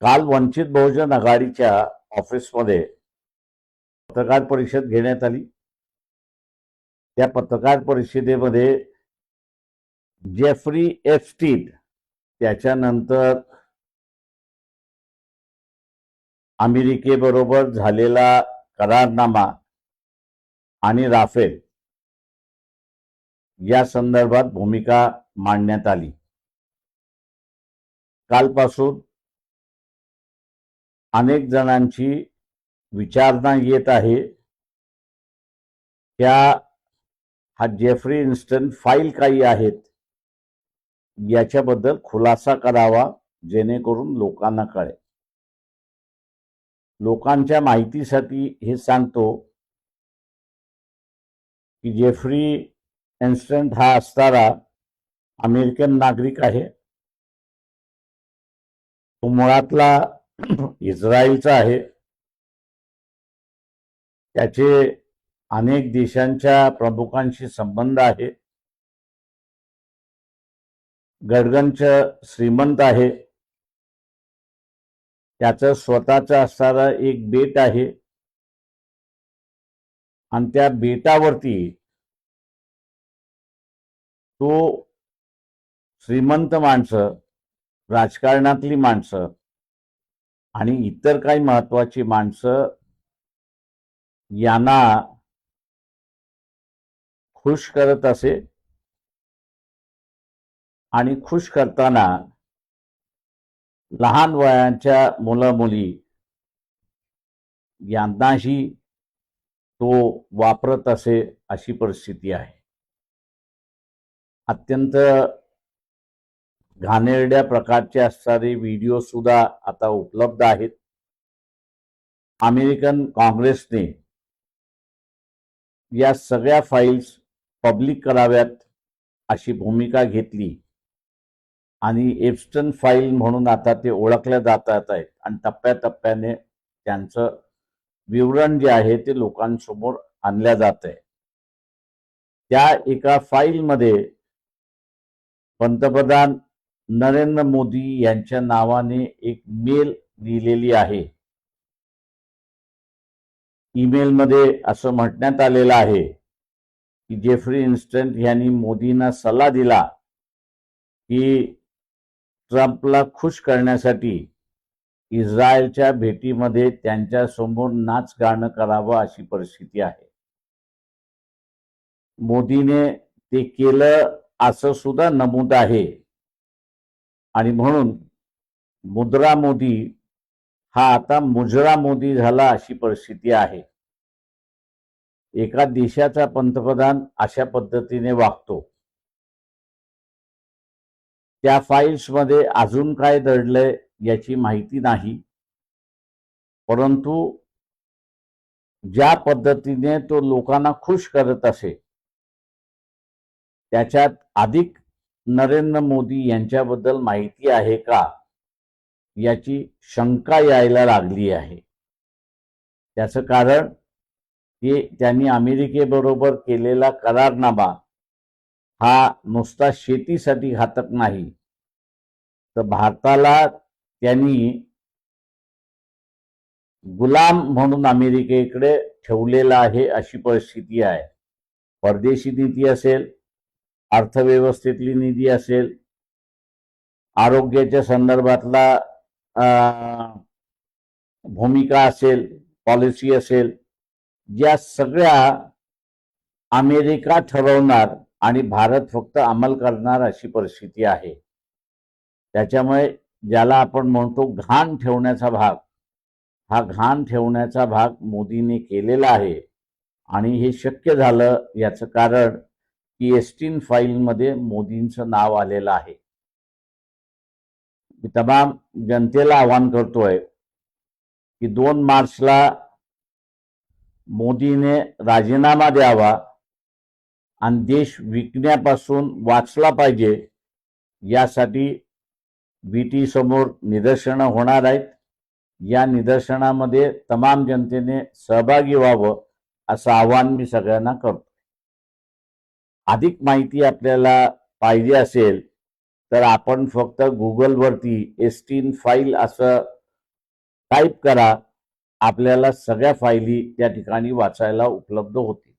काल वंचित बहुजन आघाडीच्या ऑफिसमध्ये पत्रकार परिषद घेण्यात आली। त्या पत्रकार परिषदेमध्ये जेफ्री एप्स्टीन, त्याच्यानंतर अमेरिकेबरोबर झालेला करारनामा आणि राफेल या संदर्भात भूमिका मांडण्यात आली। कालपासून अनेक जणांची विचारणा येत आहे हा जेफ्री इन्स्टन फाईल काही आहेत याच्याबद्दल खुलासा करावा, जेणेकरून लोकांना कळेल। लोकांच्या माहितीसाठी हे सांगतो की जेफ्री इन्स्टन हा असणारा अमेरिकन नागरिक आहे। तो मुळातला इस्रायलचा आहे। त्याचे अनेक देशांच्या प्रमुखांशी संबंध आहे। गडगंच श्रीमंत आहे। त्याचं स्वतःचं असणारं एक बेट आहे आणि त्या बेटावरती तो श्रीमंत माणसं, राजकारणातली माणसं आणि इतर काही महत्वाची माणसं यांना खुश करत असे आणि खुश करताना लहान वयाच्या मुलं मुली यांनाही तो वापरत असे, अशी परिस्थिती आहे। अत्यंत घाणेरड्या प्रकारचे असणारे व्हिडिओ सुद्धा आता उपलब्ध आहेत। अमेरिकन काँग्रेसने या सगळ्या फाईल्स पब्लिक कराव्यात अशी भूमिका घेतली आणि एप्स्टन फाईल म्हणून आता ते ओळखल्या जातात आहेत आणि टप्प्याटप्प्याने त्यांचं विवरण जे आहे ते लोकांसमोर आणल्या जात आहे। त्या एका फाईलमध्ये पंतप्रधान नरेंद्र मोदी यांच्या नावाने एक मेल लिहिलेली आहे। ईमेलमध्ये असं म्हटण्यात आलेलं आहे की जेफ्री इन्स्टन यांनी मोदींना सल्ला दिला की ट्रम्पला खुश करण्यासाठी इस्रायलच्या भेटीमध्ये त्यांच्या समोर नाच गाणं करावं अशी परिस्थिती आहे। मोदीने ते केलं असं सुद्धा नमूद आहे आणि म्हणून मुद्रा मोदी हा आता मुजरा मोदी झाला अशी परिस्थिती आहे। एका देशाचा पंतप्रधान अशा पद्धतीने वागतो। त्या फाईल्समध्ये अजून काय दडलंय याची माहिती नाही, परंतु ज्या पद्धतीने तो लोकांना खुश करत असे त्याच्यात अधिक नरेंद्र मोदी यांच्याबद्दल माहिती आहे का याची शंका यायला लागली आहे। त्याचं कारण की त्यांनी अमेरिकेबरोबर केलेला करारनामा हा नुसता शेतीसाठी घातक नाही, तर भारताला त्यांनी गुलाम म्हणून अमेरिकेकडे ठेवलेला आहे अशी परिस्थिती आहे। परदेशी नीती असेल, अर्थव्यवस्थेतली नीती असेल, आरोग्याच्या संदर्भातला भूमिका असेल, पॉलिसी असेल, या सगळ्या अमेरिका ठरवणार आणि भारत फक्त अंमल करणार अशी परिस्थिती आहे। त्याच्यामुळे ज्याला आपण म्हणतो घाण ठेवण्याचा भाग, हा घाण ठेवण्याचा भाग मोदीने केलेला आहे आणि हे शक्य झालं याचं कारण की एप्स्टीन फाईलमध्ये मोदींचं नाव आलेलं आहे। मी तमाम जनतेला आवाहन करतोय की 2 मार्चला मोदीने राजीनामा द्यावा आणि देश विकण्यापासून वाचला पाहिजे, यासाठी बीटी समोर निदर्शनं होणार आहेत। या निदर्शनामध्ये तमाम जनतेने सहभागी व्हावं असं आवाहन मी सगळ्यांना करतो। अधिक माहिती आपल्याला पाहिजे असेल तर आपण फक्त गुगलवरती एप्स्टीन फाईल असं टाईप करा, आपल्याला सगळ्या फायली त्या ठिकाणी वाचायला उपलब्ध होतील.